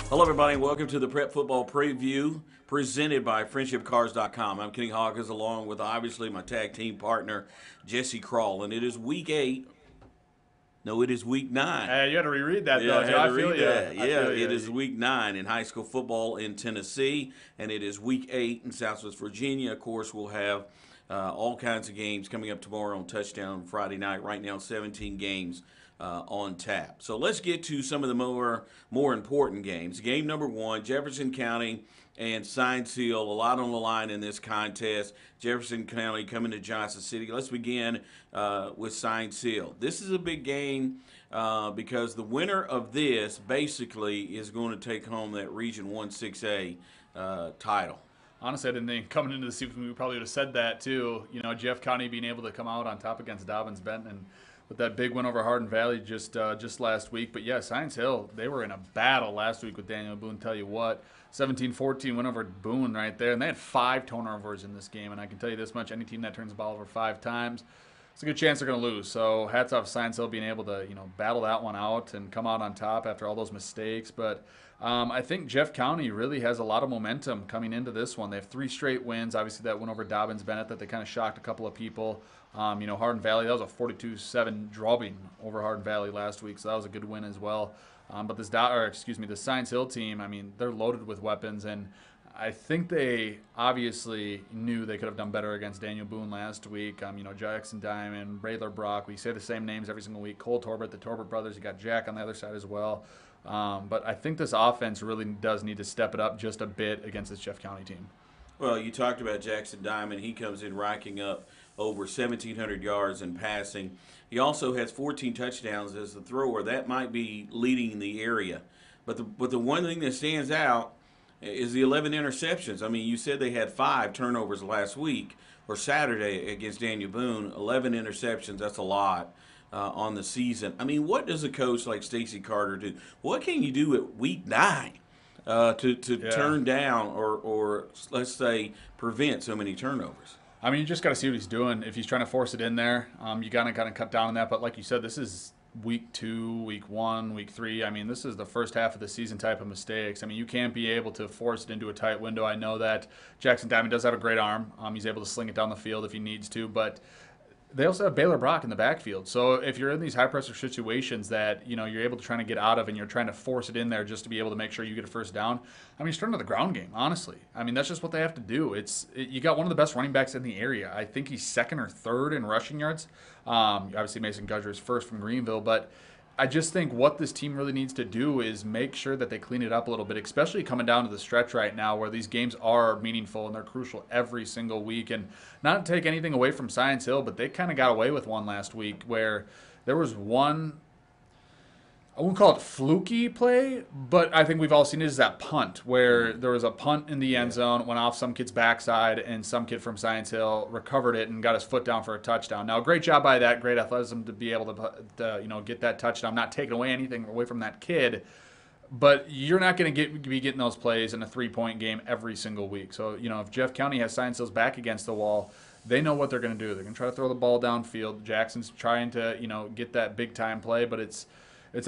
Hello, everybody, and welcome to the Prep Football Preview presented by FriendshipCars.com. I'm Kenny Hawkins, along with obviously my tag team partner, Jesse Crawl, and it is week 8. No, it is week 9. Hey, you had to reread that, Yeah, though. I had to feel read you. that. I Yeah, feel it you. is week 9 in high school football in Tennessee, and it is week 8 in Southwest Virginia. Of course, we'll have all kinds of games coming up tomorrow on Touchdown Friday night. Right now, 17 games on tap. So let's get to some of the more important games. Game number 1, Jefferson County and Sign Seal. A lot on the line in this contest. Jefferson County coming to Johnson City. Let's begin with Sign Seal. This is a big game because the winner of this basically is going to take home that Region 1-6A title. Honestly, I didn't think coming into the season we probably would have said that, too. You know, Jeff County being able to come out on top against Dobbins-Benton with that big win over Hardin Valley just last week. But, yeah, Science Hill, they were in a battle last week with Daniel Boone. Tell you what, 17-14 win over Boone right there. And they had 5 turnovers in this game. And I can tell you this much, any team that turns the ball over 5 times, it's a good chance they're going to lose. So hats off to Science Hill being able to, battle that one out and come out on top after all those mistakes. But I think Jeff County really has a lot of momentum coming into this one. They have 3 straight wins. Obviously, that win over Dobbins-Bennett that they kind of shocked a couple of people. Hardin Valley, that was a 42-7 drubbing over Hardin Valley last week, so that was a good win as well. But the Science Hill team, I mean, they're loaded with weapons, and I think they obviously knew they could have done better against Daniel Boone last week. Jackson Diamond, Braylor Brock. We say the same names every single week. Cole Torbert, the Torbert brothers. You got Jack on the other side as well. But I think this offense really does need to step it up just a bit against this Jeff County team. Well, you talked about Jackson Diamond. He comes in racking up over 1,700 yards in passing. He also has 14 touchdowns as the thrower. That might be leading the area. But the one thing that stands out is the 11 interceptions. I mean, you said they had 5 turnovers last week or Saturday against Daniel Boone. 11 interceptions, that's a lot on the season. I mean, what does a coach like Stacy Carter do? What can you do at week 9 to turn down or let's say prevent so many turnovers? I mean, you just got to see what he's doing. If he's trying to force it in there, you got to kind of cut down on that. But like you said, this is week 2, week 1, week 3. I mean, this is the first half of the season type of mistakes. I mean, you can't be able to force it into a tight window. I know that Jackson Diamond does have a great arm. He's able to sling it down the field if he needs to. But they also have Baylor Brock in the backfield. So if you're in these high-pressure situations that, you're able to try to get out of and you're trying to force it in there just to be able to make sure you get a first down, I mean, turn to the ground game, honestly. I mean, that's just what they have to do. You got one of the best running backs in the area. I think he's 2nd or 3rd in rushing yards. Obviously, Mason Gudger is 1st from Greenville, but I just think what this team really needs to do is make sure that they clean it up a little bit, especially coming down to the stretch right now where these games are meaningful and they're crucial every single week. And not to take anything away from Science Hill, but they kind of got away with one last week where there was one, I wouldn't call it fluky play, but I think we've all seen it as that punt where there was a punt in the end zone, went off some kid's backside, and some kid from Science Hill recovered it and got his foot down for a touchdown. Now, great job by that, great athleticism to be able to get that touchdown, not taking away anything away from that kid. But you're not going to be getting those plays in a 3-point game every single week. So, if Jeff County has Science Hill's back against the wall, they know what they're going to do. They're going to try to throw the ball downfield. Jackson's trying to, get that big-time play, but it's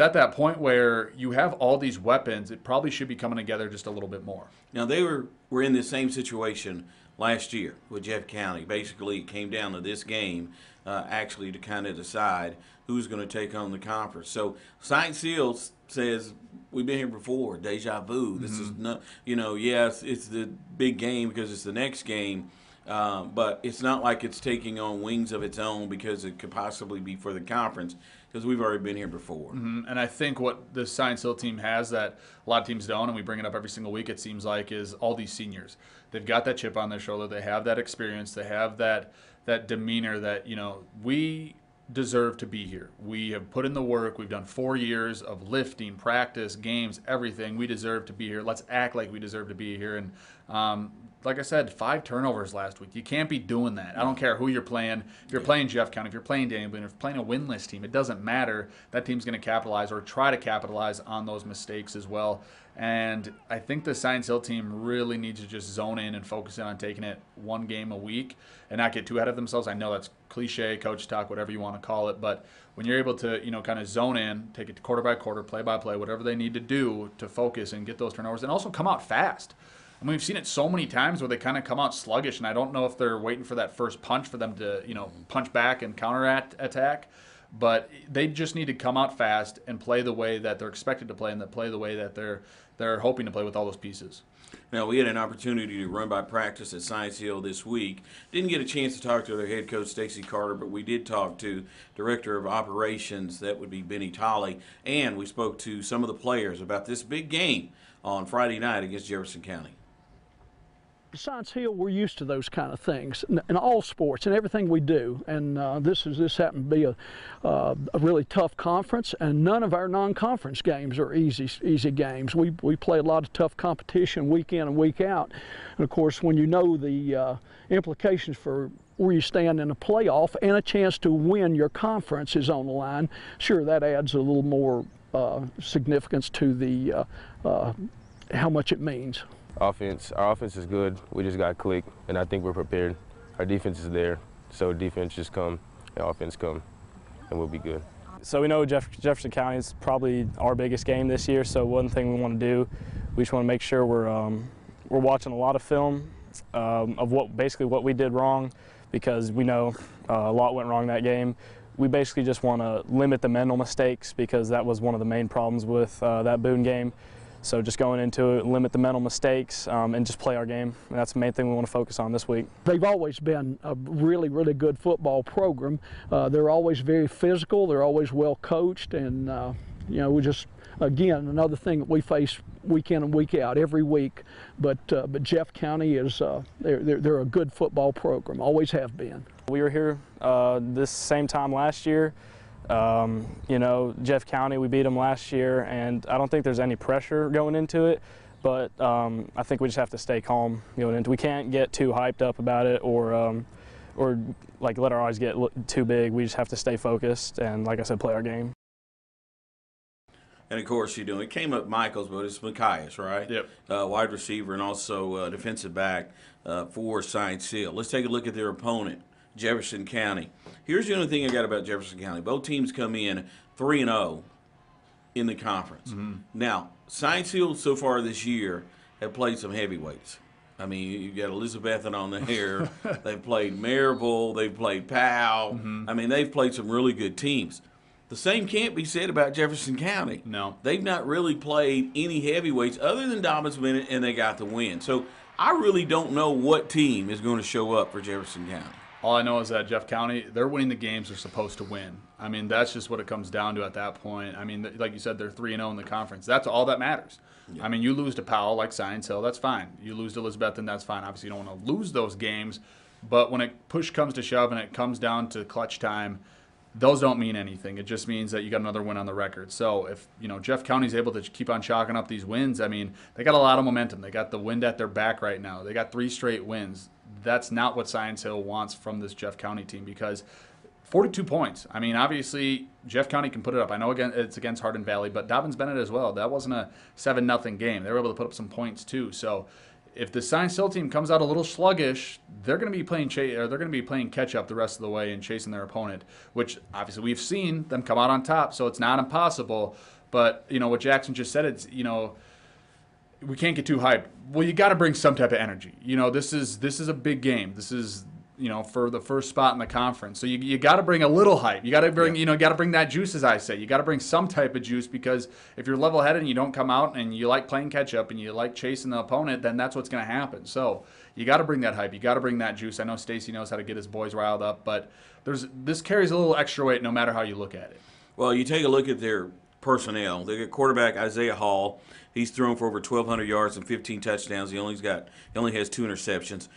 at that point where you have all these weapons. It probably should be coming together just a little bit more. Now, they were in the same situation last year with Jeff County. Basically, it came down to this game actually to kind of decide who's going to take on the conference. So, Science Hill says, we've been here before, deja vu. This is not, yes, it's the big game because it's the next game, but it's not like it's taking on wings of its own because it could possibly be for the conference because we've already been here before. And I think what the Science Hill team has that a lot of teams don't, and we bring it up every single week, it seems like, is all these seniors. They've got that chip on their shoulder. They have that experience. They have that demeanor that, we deserve to be here. We have put in the work. We've done 4 years of lifting, practice, games, everything. We deserve to be here. Let's act like we deserve to be here. And like I said, 5 turnovers last week. You can't be doing that. I don't care who you're playing. If you're playing Jeff County, if you're playing Danny Boone, if you're playing a winless team, it doesn't matter. That team's going to capitalize or try to capitalize on those mistakes as well. And I think the Science Hill team really needs to just zone in and focus in on taking it one game a week and not get too ahead of themselves. I know that's cliche, coach talk, whatever you want to call it, but when you're able to, kind of zone in, take it quarter by quarter, play by play, whatever they need to do to focus and get those turnovers, and also come out fast. I mean, we've seen it so many times where they kind of come out sluggish, and I don't know if they're waiting for that first punch for them to, punch back and attack. But they just need to come out fast and play the way that they're expected to play and play the way that they're hoping to play with all those pieces. Now, we had an opportunity to run by practice at Science Hill this week. Didn't get a chance to talk to their head coach, Stacy Carter, but we did talk to Director of Operations, that would be Benny Tolley, and we spoke to some of the players about this big game on Friday night against Jefferson County. Science Hill, we're used to those kind of things in all sports and everything we do. And this happened to be a really tough conference, and none of our non-conference games are easy games. We play a lot of tough competition week in and week out. And of course, when you know the implications for where you stand in a playoff and a chance to win your conference is on the line, sure, that adds a little more significance to the how much it means. Our offense is good. We just got to click, and I think we're prepared. Our defense is there, so defense just come and offense come, and we'll be good. So we know Jefferson County is probably our biggest game this year. So one thing we want to do, we just want to make sure we're watching a lot of film of basically what we did wrong, because we know a lot went wrong that game. We basically just want to limit the mental mistakes, because that was one of the main problems with that Boone game. So just going into it, limit the mental mistakes, and just play our game. And that's the main thing we want to focus on this week. They've always been a really, really good football program. They're always very physical. They're always well coached, and we just, again, another thing that we face week in and week out every week. But Jeff County is they're a good football program. Always have been. We were here this same time last year. Jeff County, we beat them last year, and I don't think there's any pressure going into it, but I think we just have to stay calm going into it. We can't get too hyped up about it or like let our eyes get too big. We just have to stay focused and, like I said, play our game. And of course, it came up Michaels, but it's Macias, right? Yep. Wide receiver and also defensive back for Science Hill. Let's take a look at their opponent, Jefferson County. Here's the only thing I got about Jefferson County. Both teams come in 3-0 in the conference. Mm-hmm. Now, Science Hill so far this year have played some heavyweights. I mean, you've got Elizabethan on there. They've played Maryville. They've played Powell. Mm-hmm. I mean, they've played some really good teams. The same can't be said about Jefferson County. No. They've not really played any heavyweights other than Dobbins Bennett, and they got the win. So I really don't know what team is going to show up for Jefferson County. All I know is that Jeff County, they're winning the games they're supposed to win. I mean, that's just what it comes down to at that point. I mean, like you said, they're 3-0 in the conference. That's all that matters. Yeah. I mean, you lose to Powell like Science Hill, that's fine. You lose to Elizabethan, that's fine. Obviously, you don't want to lose those games. But when push comes to shove and it comes down to clutch time, those don't mean anything. It just means that you got another win on the record. So if Jeff County's able to keep on chalking up these wins, I mean, they got a lot of momentum. They got the wind at their back right now. They got 3 straight wins. That's not what Science Hill wants from this Jeff County team, because 42 points. I mean, obviously, Jeff County can put it up. I know it's against Hardin Valley, but Dobbins Bennett as well. That wasn't a 7-0 game. They were able to put up some points too. So if the Science Hill team comes out a little sluggish, they're going to be playing catch up the rest of the way and chasing their opponent, which obviously we've seen them come out on top. So it's not impossible. But what Jackson just said, it's we can't get too hyped. Well, you got to bring some type of energy. This is a big game. This is for the first spot in the conference. So you got to bring a little hype. You got to bring got to bring that juice, as I say. You got to bring some type of juice, because if you're level-headed and you don't come out and you like playing catch up and you like chasing the opponent, then that's what's going to happen. So you got to bring that hype. You got to bring that juice. I know Stacy knows how to get his boys riled up, but this carries a little extra weight no matter how you look at it. Well, you take a look at their personnel. They got quarterback Isaiah Hall. He's thrown for over 1,200 yards and 15 touchdowns. He only has 2 interceptions.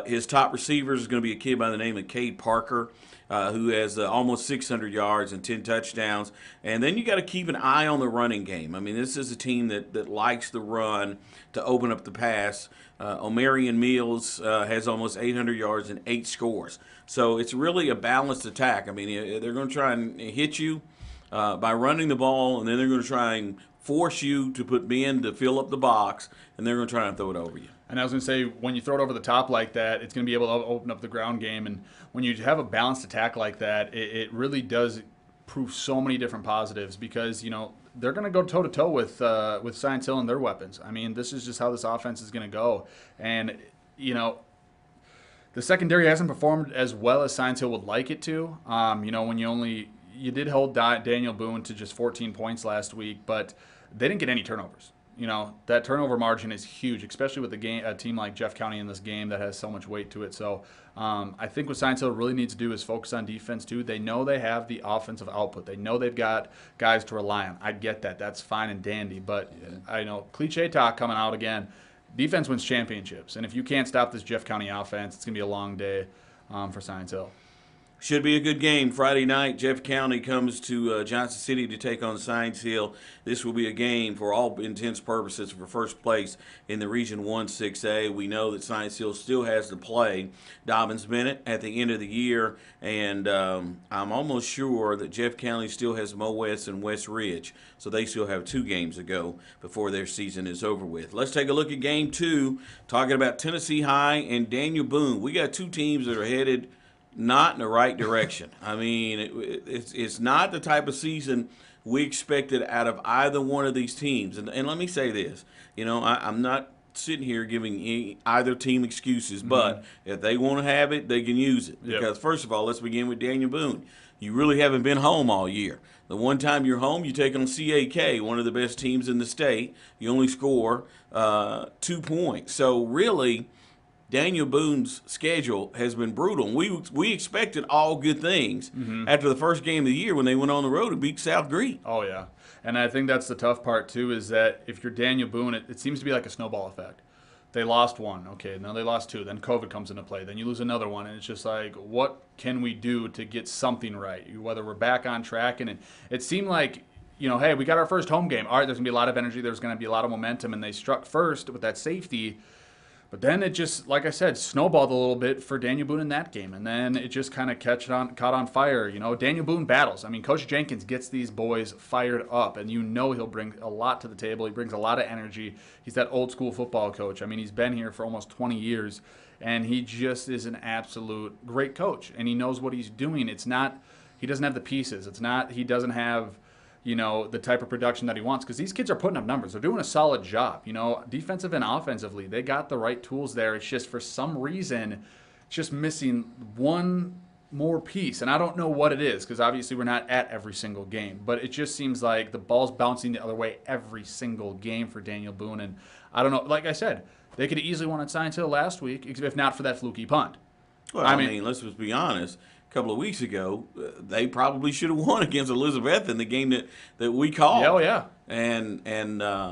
His top receivers is going to be a kid by the name of Cade Parker, who has almost 600 yards and 10 touchdowns. And then you got to keep an eye on the running game. I mean, this is a team that likes the run to open up the pass. Omarion Mills has almost 800 yards and 8 scores. So it's really a balanced attack. I mean, they're going to try and hit you by running the ball, and then they're going to try and force you to put men to fill up the box, and they're going to try and throw it over you. And I was going to say, when you throw it over the top like that, it's going to be able to open up the ground game. And when you have a balanced attack like that, it really does prove so many different positives because, you know, they're going to go toe-to-toe with Science Hill and their weapons. I mean, this is just how this offense is going to go. And, you know, the secondary hasn't performed as well as Science Hill would like it to. You know, when you did hold Daniel Boone to just 14 points last week, but they didn't get any turnovers. You know, that turnover margin is huge, especially with a team like Jeff County in this game that has so much weight to it. So I think what Science Hill really needs to do is focus on defense too. They know they have the offensive output. They know they've got guys to rely on. I get that. That's fine and dandy. But I know cliche talk coming out again. Defense wins championships. And if you can't stop this Jeff County offense, it's going to be a long day for Science Hill. Should be a good game. Friday night, Jeff County comes to Johnson City to take on Science Hill. This will be a game for all intents and purposes for first place in the Region 1 6A. We know that Science Hill still has to play Dobbins Bennett at the end of the year, and I'm almost sure that Jeff County still has Mo West and West Ridge, so they still have 2 games to go before their season is over with. Let's take a look at Game 2, talking about Tennessee High and Daniel Boone. We got 2 teams that are headed not in the right direction. I mean, it's not the type of season we expected out of either one of these teams. And let me say this, you know, I'm not sitting here giving either team excuses, but if they want to have it, they can use it. Because, first of all, let's begin with Daniel Boone. You really haven't been home all year. The one time you're home, you take on CAK, one of the best teams in the state. You only score 2 points. So, really, Daniel Boone's schedule has been brutal. We expected all good things after the first game of the year when they went on the road to beat South Green. Oh, yeah. And I think that's the tough part, too, is that if you're Daniel Boone, it seems to be like a snowball effect. They lost 1. Okay, now they lost 2. Then COVID comes into play. Then you lose another one. And it's just like, what can we do to get something right? Whether we're back on track. And it seemed like, you know, hey, we got our first home game. All right, there's going to be a lot of energy. There's going to be a lot of momentum. And they struck first with that safety. But then it just, like I said, snowballed a little bit for Daniel Boone in that game. And then it just kind of caught on fire. You know, Daniel Boone battles. I mean, Coach Jenkins gets these boys fired up. And you know he'll bring a lot to the table. He brings a lot of energy. He's that old school football coach. I mean, he's been here for almost 20 years. And he just is an absolute great coach. And he knows what he's doing. It's not, he doesn't have the pieces. It's not, he doesn't have, you know, the type of production that he wants, because these kids are putting up numbers. They're doing a solid job, you know, defensive and offensively. They got the right tools there. It's just for some reason, it's just missing one more piece. And I don't know what it is, because obviously we're not at every single game. But it just seems like the ball's bouncing the other way every single game for Daniel Boone. And I don't know, like I said, they could have easily won at Science Hill last week, if not for that fluky punt. Well, I mean, let's just be honest. A couple of weeks ago, they probably should have won against Elizabeth in the game that we called. Oh, yeah. And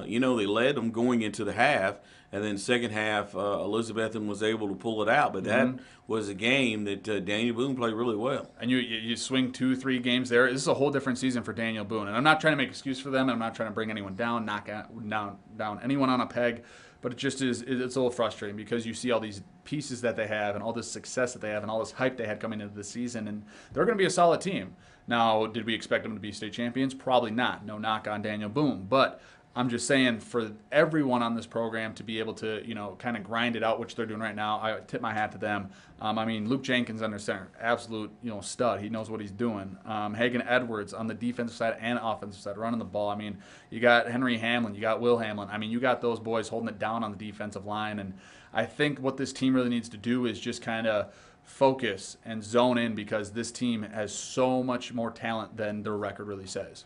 you know, they led them going into the half, and then second half, Elizabethan was able to pull it out. But that was a game that Daniel Boone played really well. And you swing 2-3 games there. This is a whole different season for Daniel Boone. And I'm not trying to make excuse for them, and I'm not trying to bring anyone down, knock down anyone on a peg. But it just is, it's a little frustrating because you see all these pieces that they have and all this success that they have and all this hype they had coming into the season, and they're going to be a solid team. Now, did we expect them to be state champions? Probably not. No knock on Daniel Boone. But I'm just saying, for everyone on this program to be able to, you know, kind of grind it out, which they're doing right now, I tip my hat to them. I mean, Luke Jenkins under center, absolute, you know, stud. He knows what he's doing. Hagen Edwards on the defensive side and offensive side, running the ball. I mean, you got Henry Hamlin, you got Will Hamlin. I mean, you got those boys holding it down on the defensive line. And I think what this team really needs to do is just kind of focus and zone in, because this team has so much more talent than their record really says.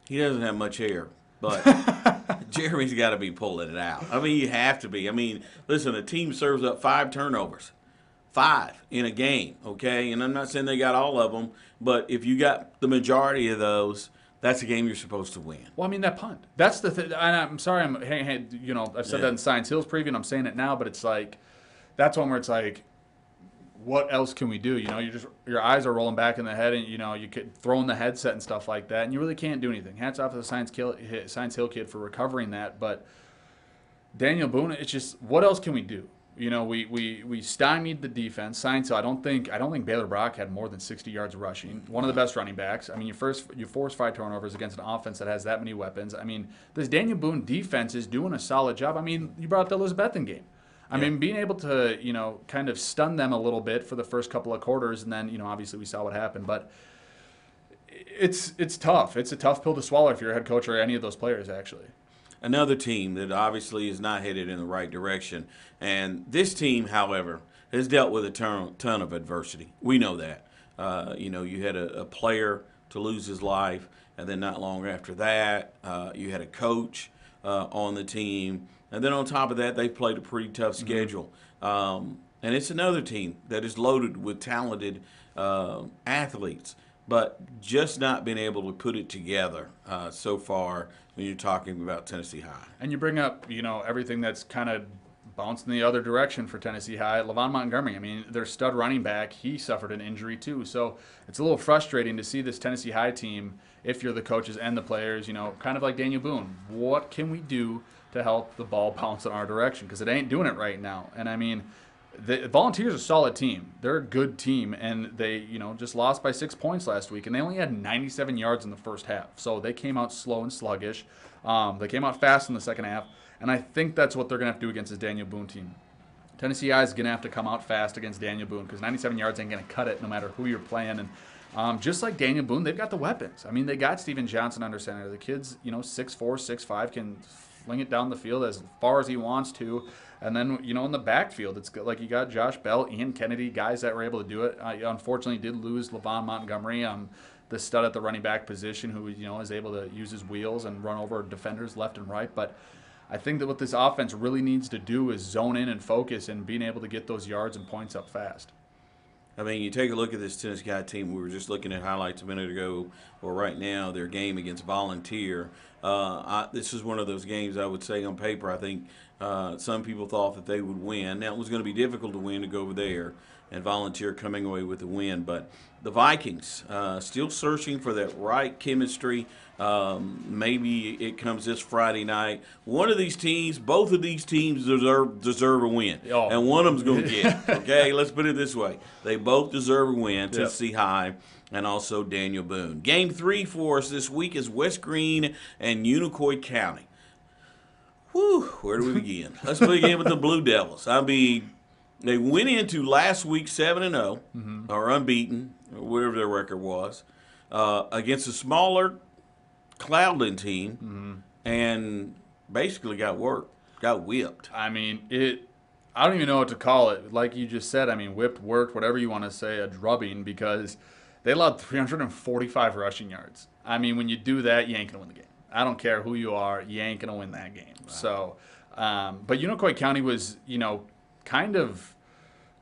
He doesn't have much hair, but Jeremy's got to be pulling it out. I mean, you have to be. I mean, listen, a team serves up 5 turnovers. 5 in a game, okay? And I'm not saying they got all of them, but if you got the majority of those, that's a game you're supposed to win. Well, I mean, that punt. That's the thing. I'm sorry. I've said that in Science Hill's preview, and I'm saying it now, but it's like, that's one where it's like, what else can we do? Your eyes are rolling back in the head, and you could throw in the headset and stuff like that, and you really can't do anything. Hats off to the Science Hill kid for recovering that, but Daniel Boone, it's just, what else can we do? We stymied the defense. Science Hill, I don't think Baylor Brock had more than 60 yards rushing. One of the best running backs. I mean, you force 5 turnovers against an offense that has that many weapons. I mean, this Daniel Boone defense is doing a solid job. I mean, you brought up the Elizabethan game. I mean, being able to, kind of stun them a little bit for the first couple of quarters, and then, obviously we saw what happened. But it's tough. It's a tough pill to swallow if you're a head coach or any of those players, actually. Another team that obviously is not headed in the right direction. And this team, however, has dealt with a ton of adversity. We know that. You had a player to lose his life, and then not long after that, you had a coach on the team. And then on top of that, they've played a pretty tough schedule. And it's another team that is loaded with talented athletes, but just not been able to put it together so far when you're talking about Tennessee High. And you bring up, everything that's kind of bounced in the other direction for Tennessee High. Levon Montgomery, I mean, their stud running back, he suffered an injury too. So it's a little frustrating to see this Tennessee High team, if you're the coaches and the players, kind of like Daniel Boone. What can we do to help the ball bounce in our direction? Because it ain't doing it right now. And I mean, the Volunteers are a solid team. They're a good team, and they, just lost by 6 points last week, and they only had 97 yards in the first half. So they came out slow and sluggish. They came out fast in the second half, and I think that's what they're going to have to do against this Daniel Boone team. Tennessee High is going to have to come out fast against Daniel Boone because 97 yards ain't going to cut it no matter who you're playing. And just like Daniel Boone, they've got the weapons. I mean, they got Steven Johnson under center. The kid's, 6'4", 6'5", can fling it down the field as far as he wants to. And then, in the backfield, it's like you got Josh Bell, Ian Kennedy, guys that were able to do it. Unfortunately, did lose Levon Montgomery, the stud at the running back position, who is able to use his wheels and run over defenders left and right. But I think that what this offense really needs to do is zone in and focus and being able to get those yards and points up fast. I mean, you take a look at this Tennessee High team. We were just looking at highlights a minute ago, or right now, their game against Volunteer. This is one of those games I would say on paper, I think some people thought that they would win. Now, it was going to be difficult to win to go over there, and Volunteer coming away with the win. But the Vikings still searching for that right chemistry. Maybe it comes this Friday night. One of these teams, both of these teams deserve a win. Oh. And one of them's going to get it. Okay, let's put it this way. They both deserve a win, Tennessee High and also Daniel Boone. Game 3 for us this week is West Greene and Unicoi County. Whew, where do we begin? Let's begin with the Blue Devils. I mean, they went into last week 7-0, or unbeaten, or whatever their record was, against a smaller Cloudland team, and basically got whipped. I mean, I don't even know what to call it. Like you just said, I mean, whipped, worked, whatever you want to say, a drubbing, because they allowed 345 rushing yards. I mean, when you do that, you ain't going to win the game. I don't care who you are, you ain't going to win that game. Right. So, but Unicoi County was, kind of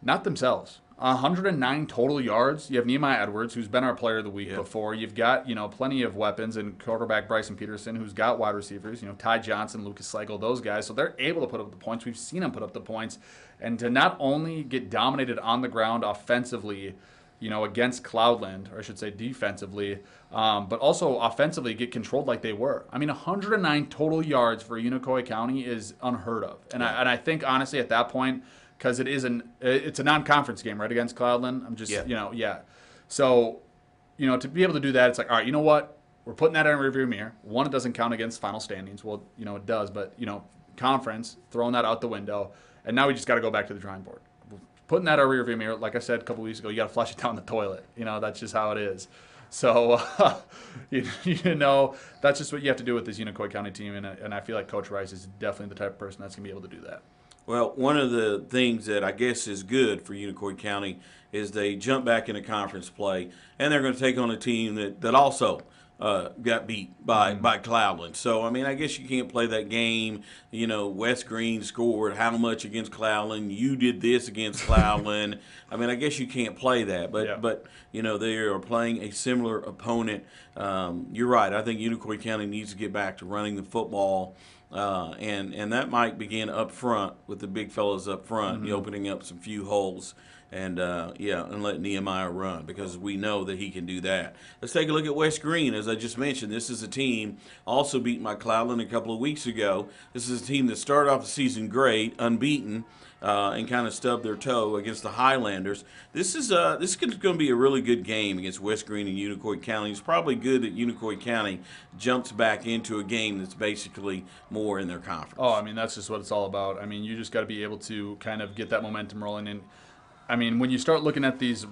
not themselves. 109 total yards. You have Nehemiah Edwards, who's been our player of the week before. You've got, plenty of weapons, and quarterback Bryson Peterson, who's got wide receivers, Ty Johnson, Lucas Cycle, those guys. So they're able to put up the points. We've seen them put up the points. And to not only get dominated on the ground offensively, against Cloudland, or I should say defensively, but also offensively get controlled like they were. I mean, 109 total yards for Unicoi County is unheard of. And I think, honestly, at that point, because it's a non-conference game, right, against Cloudland. I'm just, So, to be able to do that, it's like, all right, you know what? We're putting that in a rearview mirror. One, it doesn't count against final standings. Well, it does, but, conference, throwing that out the window. And now we just got to go back to the drawing board. Putting that in a rearview mirror, like I said a couple weeks ago, you got to flush it down the toilet. That's just how it is. So, that's just what you have to do with this Unicoi County team. And I feel like Coach Rice is definitely the type of person that's going to be able to do that. Well, one of the things that I guess is good for Unicoi County is they jump back into conference play, and they're going to take on a team that also got beat by Cloudland. So, I mean, I guess you can't play that game. You know, West Green scored how much against Cloudland? You did this against Cloudland. I mean, I guess you can't play that. But you know, they are playing a similar opponent. You're right. I think Unicoi County needs to get back to running the football. And that might begin up front with the big fellas up front, opening up some few holes. And and let Nehemiah run, because we know that he can do that. Let's take a look at West Green. As I just mentioned, this is a team also beaten by Cloudland a couple of weeks ago. This is a team that started off the season great, unbeaten, and kind of stubbed their toe against the Highlanders. This is going to be a really good game against West Green and Unicoi County. It's probably good that Unicoi County jumps back into a game that's basically more in their conference. Oh, I mean, that's just what it's all about. I mean, you just got to be able to kind of get that momentum rolling in. I mean, when you start looking at these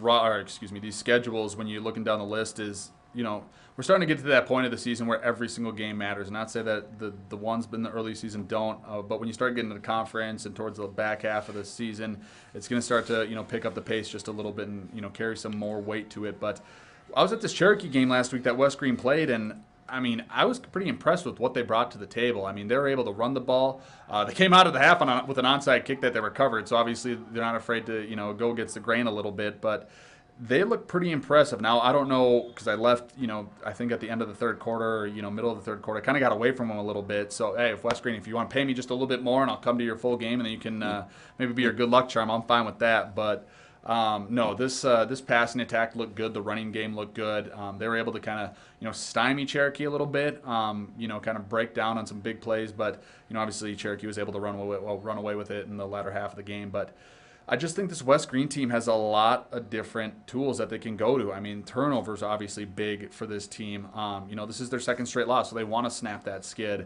schedules, when you're looking down the list, we're starting to get to that point of the season where every single game matters. Not say that the ones in the early season don't, but when you start getting to the conference and towards the back half of the season, it's going to start to pick up the pace just a little bit and carry some more weight to it. But I was at this Cherokee game last week that West Green played, and I mean, I was pretty impressed with what they brought to the table. I mean, they were able to run the ball. They came out of the half with an onside kick that they recovered, so obviously they're not afraid to, go against the grain a little bit. But they look pretty impressive. Now, I don't know, because I left, I think at the end of the third quarter, or, middle of the third quarter, I kind of got away from them a little bit. So, hey, if West Green, if you want to pay me just a little bit more and I'll come to your full game and then you can maybe be your good luck charm, I'm fine with that. But no, this passing attack looked good. The running game looked good. They were able to kind of stymie Cherokee a little bit. Kind of break down on some big plays, but obviously Cherokee was able to run away with it in the latter half of the game. But I just think this West Green team has a lot of different tools that they can go to. I mean, turnovers are obviously big for this team. This is their second straight loss, so they want to snap that skid.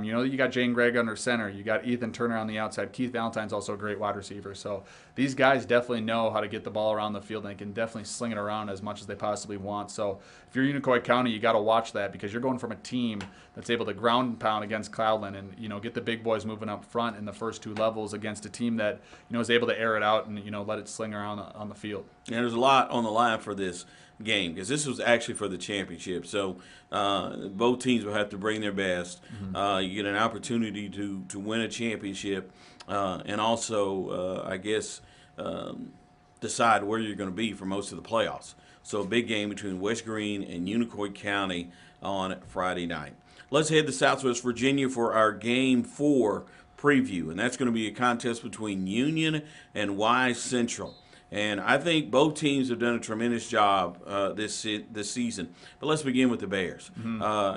You got Jane Gregg under center. You got Ethan Turner on the outside. Keith Valentine's also a great wide receiver. So these guys definitely know how to get the ball around the field, and they can definitely sling it around as much as they possibly want. So if you're Unicoi County, you got to watch that, because you're going from a team that's able to ground and pound against Cloudland and get the big boys moving up front in the first two levels against a team that is able to air it out and let it sling around on the field. And there's a lot on the line for this game, because this was actually for the championship. So both teams will have to bring their best. You get an opportunity to win a championship, and also I guess decide where you're going to be for most of the playoffs. So a big game between West Green and Unicoi County on Friday night. Let's head to Southwest Virginia for our Game 4 preview, and that's going to be a contest between Union and Wise Central. And I think both teams have done a tremendous job this season. But let's begin with the Bears.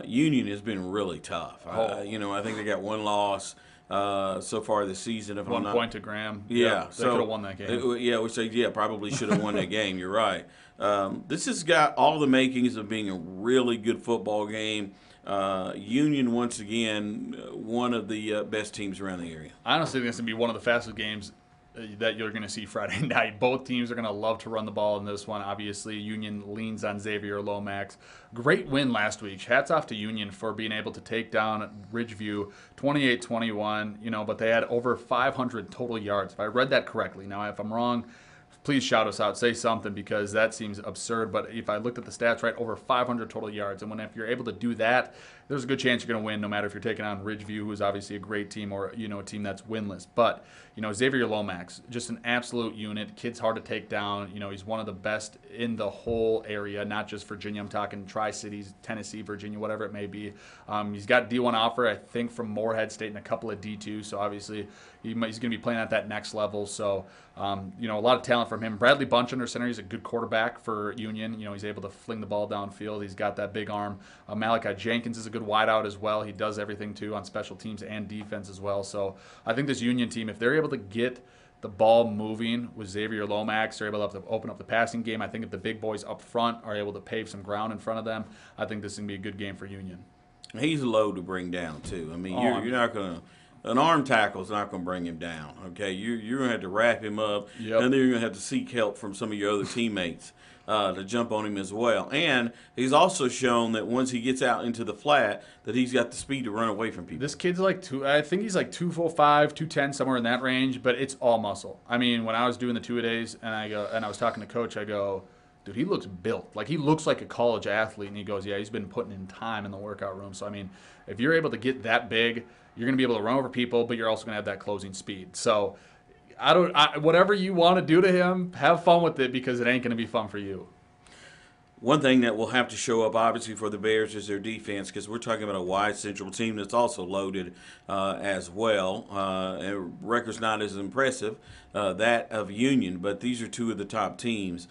Union has been really tough. I think they got one loss so far this season. If 1 I'm point to Graham. Yeah, they could have won that game. We say probably should have won that game. You're right. This has got all the makings of being a really good football game. Union, once again, one of the best teams around the area. I honestly think this is going to be one of the fastest games that you're going to see Friday night. Both teams are going to love to run the ball in this one. Obviously, Union leans on Xavier Lomax. Great win last week. Hats off to Union for being able to take down Ridgeview 28-21, but they had over 500 total yards, if I read that correctly. Now, if I'm wrong, please shout us out, say something, because that seems absurd. But if I looked at the stats right, over 500 total yards. And if you're able to do that, there's a good chance you're going to win, no matter if you're taking on Ridgeview, who is obviously a great team, or a team that's winless. But Xavier Lomax, just an absolute unit. Kid's hard to take down. He's one of the best in the whole area, not just Virginia. I'm talking Tri-Cities, Tennessee, Virginia, whatever it may be. He's got D1 offer, I think, from Morehead State and a couple of D2. So obviously he's going to be playing at that next level. So a lot of talent from him. Bradley Bunch under center. He's a good quarterback for Union. He's able to fling the ball downfield. He's got that big arm. Malachi Jenkins is a good wideout as well. He does everything too on special teams and defense as well. So I think this Union team, if they're able to get the ball moving with Xavier Lomax, they're able to open up the passing game. I think if the big boys up front are able to pave some ground in front of them, I think this is going to be a good game for Union. He's low to bring down too. I mean, you're not going to. An arm tackle is not going to bring him down, okay? You're going to have to wrap him up, and then you're going to have to seek help from some of your other teammates to jump on him as well. And he's also shown that once he gets out into the flat, that he's got the speed to run away from people. This kid's I think he's like 205, 210, somewhere in that range, but it's all muscle. I mean, when I was doing the two-a-days and I was talking to Coach, I go, dude, he looks built. Like, he looks like a college athlete. And he goes, yeah, he's been putting in time in the workout room. So, I mean, if you're able to get that big, you're going to be able to run over people, but you're also going to have that closing speed. So, whatever you want to do to him, have fun with it, because it ain't going to be fun for you. One thing that will have to show up, obviously, for the Bears is their defense, because we're talking about a wide Central team that's also loaded as well. And record's not as impressive, that of Union, but these are two of the top teams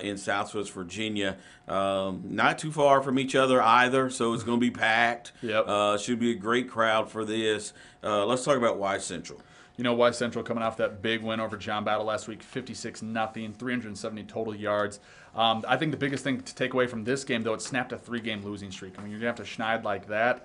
in Southwest Virginia. Not too far from each other either, so it's going to be packed. Yep. Should be a great crowd for this. Let's talk about Wise Central. You know, Wise Central coming off that big win over John Battle last week, 56-0, 370 total yards. I think the biggest thing to take away from this game, though, it snapped a 3-game losing streak. I mean, you're going to have to schneid like that.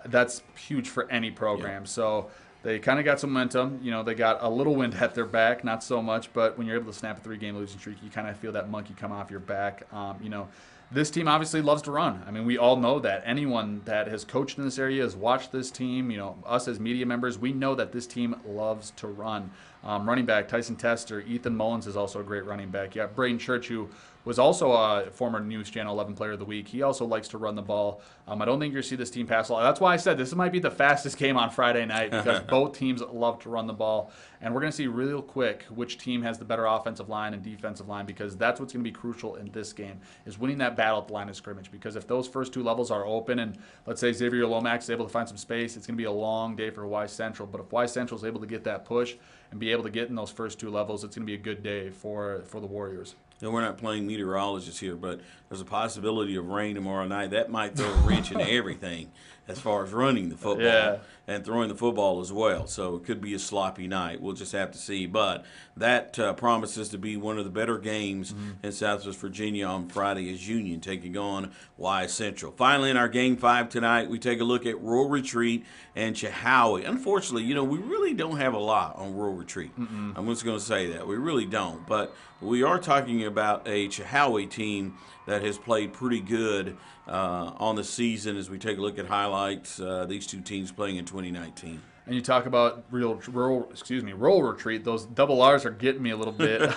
That's huge for any program. Yeah. So they kind of got some momentum. You know, they got a little wind at their back, not so much, but when you're able to snap a 3-game losing streak, you kind of feel that monkey come off your back. You know, this team obviously loves to run. I mean, we all know that. Anyone that has coached in this area has watched this team. You know, us as media members, we know that this team loves to run. Running back Tyson Tester, Ethan Mullins is also a great running back. Yeah, Braden Church, who was also a former News Channel 11 Player of the Week. He also likes to run the ball. I don't think you're going to see this team pass a lot. That's why I said this might be the fastest game on Friday night, because both teams love to run the ball. And we're going to see real quick which team has the better offensive line and defensive line, because that's what's going to be crucial in this game, is winning that battle at the line of scrimmage. Because if those first two levels are open and, let's say, Xavier Lomax is able to find some space, it's going to be a long day for Wise Central. But if Wise Central is able to get that push and be able to get in those first two levels, it's going to be a good day for the Warriors. And we're not playing meteorologists here, but there's a possibility of rain tomorrow night. That might throw a wrench into everything as far as running the football and throwing the football as well. So it could be a sloppy night. We'll just have to see. But that promises to be one of the better games in Southwest Virginia on Friday, as Union taking on Wise Central. Finally, in our Game 5 tonight, we take a look at Rural Retreat and Chilhowie. Unfortunately, you know, we really don't have a lot on Rural Retreat. I'm just going to say that. We really don't. But we are talking about a Chilhowie team that has played pretty good on the season as we take a look at highlights. These two teams playing in 2019. And you talk about rural retreat. Those double R's are getting me a little bit.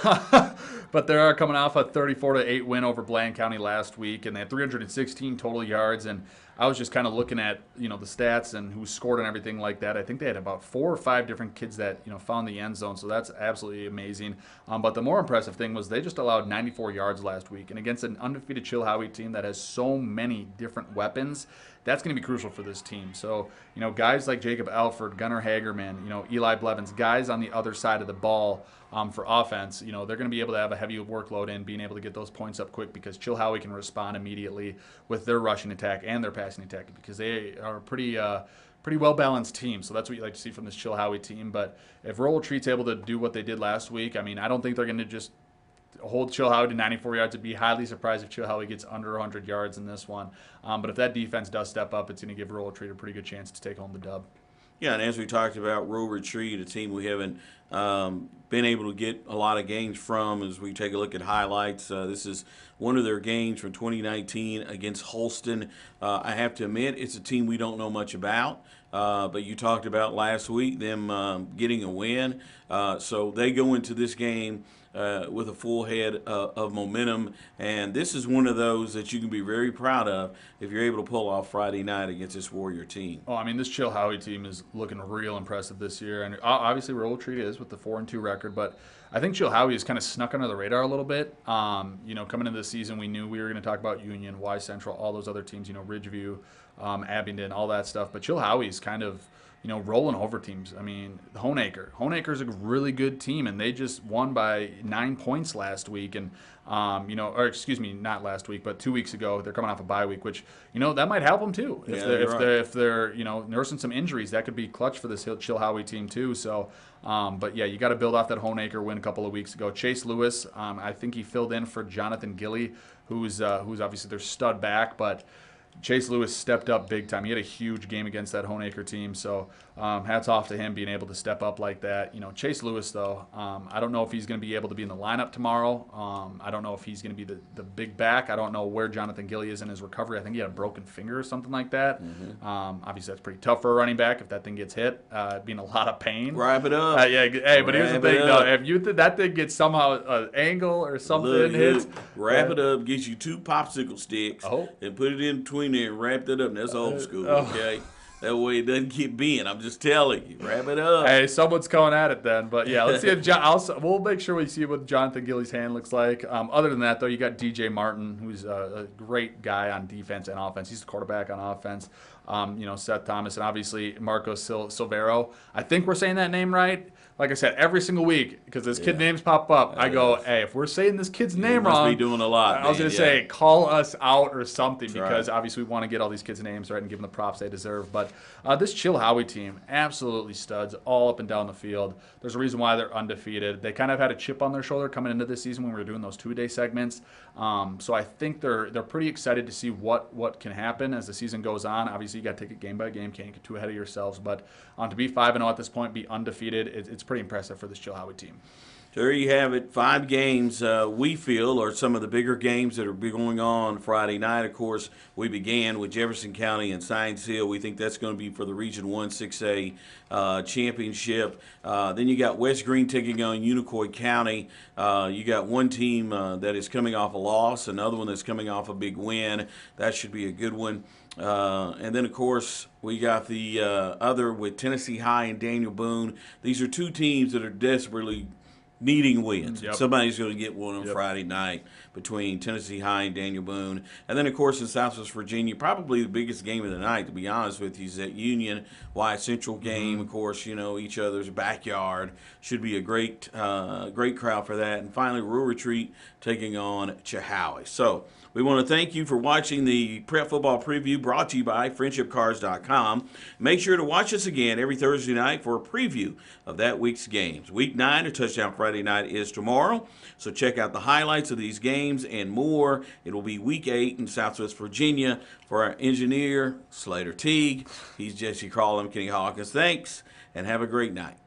But they are coming off a 34-8 win over Bland County last week, and they had 316 total yards. And I was just kind of looking at, you know, the stats and who scored and everything like that. I think they had about 4 or 5 different kids that, you know, found the end zone. So that's absolutely amazing. But the more impressive thing was they just allowed 94 yards last week, and against an undefeated Chilhowie team that has so many different weapons, that's going to be crucial for this team. So, you know, guys like Jacob Alford, Gunnar Hagerman, you know, Eli Blevins, guys on the other side of the ball for offense, you know, they're going to be able to have a heavy workload in being able to get those points up quick, because Chilhowie can respond immediately with their rushing attack and their passing attack, because they are a pretty well-balanced team. So that's what you like to see from this Chilhowie team. But if Rural Retreat's able to do what they did last week, I mean, I don't think they're going to just hold Chilhowie to 94 yards. I'd be highly surprised if Chilhowie gets under 100 yards in this one. But if that defense does step up, it's going to give Rural Retreat a pretty good chance to take home the dub. Yeah, and as we talked about, Rural Retreat, a team we haven't been able to get a lot of games from as we take a look at highlights. This is one of their games from 2019 against Holston. I have to admit, it's a team we don't know much about. But you talked about last week them getting a win. So they go into this game with a full head of momentum, and this is one of those that you can be very proud of if you're able to pull off Friday night against this Warrior team. Oh, I mean, this Chilhowie team is looking real impressive this year, and obviously Rural Retreat is with the 4-2 record, but I think Chilhowie has kind of snuck under the radar a little bit. You know, coming into the season, we knew we were going to talk about Union, Wise Central, all those other teams, you know, Ridgeview, Abingdon, all that stuff, but Chilhowie's kind of, you know, rolling over teams. I mean, Honeacre's a really good team, and they just won by 9 points last week. And, you know, or excuse me, not last week, but 2 weeks ago. They're coming off a bye week, which, you know, that might help them too. If they're you know, nursing some injuries, that could be clutch for this Chilhowie team too. So, but yeah, you got to build off that Honeacre win a couple of weeks ago. Chase Lewis, I think he filled in for Jonathan Gilly, who's obviously their stud back, but Chase Lewis stepped up big time. He had a huge game against that Honaker team, so hats off to him being able to step up like that. Chase Lewis, though, I don't know if he's going to be able to be in the lineup tomorrow. I don't know if he's going to be the big back. I don't know where Jonathan Gilly is in his recovery. I think he had a broken finger or something like that. Obviously, that's pretty tough for a running back if that thing gets hit, being a lot of pain. Wrap it up. Yeah, hey, but here's the thing, though. If that thing gets somehow an angle or something hits. Wrap it up, get you 2 popsicle sticks, and put it in between there and wrap it up. And that's old school, okay? That way it doesn't keep being. I'm just telling you. Wrap it up. Hey, someone's going at it then. But, yeah, let's see if we'll make sure we see what Jonathan Gilly's hand looks like. Other than that, though, you got DJ Martin, who's a great guy on defense and offense. He's the quarterback on offense. Seth Thomas, and obviously Marco Silvero. I think we're saying that name right. Like I said, every single week, because this kid names pop up, I go, hey, if we're saying this kid's name wrong, must be doing a lot. I was going to say, call us out or something, because obviously we want to get all these kids' names right and give them the props they deserve. But this Chilhowie team, absolutely studs all up and down the field. There's a reason why they're undefeated. They kind of had a chip on their shoulder coming into this season when we were doing those 2-a-day segments. So I think they're pretty excited to see what can happen as the season goes on. Obviously, you got to take it game by game. Can't get too ahead of yourselves. But to be 5-0 at this point, be undefeated, it's pretty impressive for this Chilhowie team. There you have it. 5 games we feel are some of the bigger games that are going on Friday night. Of course, we began with Jefferson County and Science Hill. We think that's going to be for the Region 1 6A championship. Then you got West Green taking on Unicoi County. You got one team that is coming off a loss, another one that's coming off a big win. That should be a good one. And then, of course, we got the other with Tennessee High and Daniel Boone. These are 2 teams that are desperately needing wins. Yep. Somebody's going to get one on Friday night between Tennessee High and Daniel Boone. And then, of course, in Southwest Virginia, probably the biggest game of the night, to be honest with you, is that Union Wyatt Central game. Of course, each other's backyard. Should be a great crowd for that. And finally, Rural Retreat taking on Chilhowie. So we want to thank you for watching the Prep Football Preview brought to you by FriendshipCars.com. Make sure to watch us again every Thursday night for a preview of that week's games. Week 9, or Touchdown Friday night, is tomorrow. So check out the highlights of these games and more. It will be Week 8 in Southwest Virginia. For our engineer, Slater Teague, he's Jesse Crawley. I'm Kenny Hawkins. Thanks, and have a great night.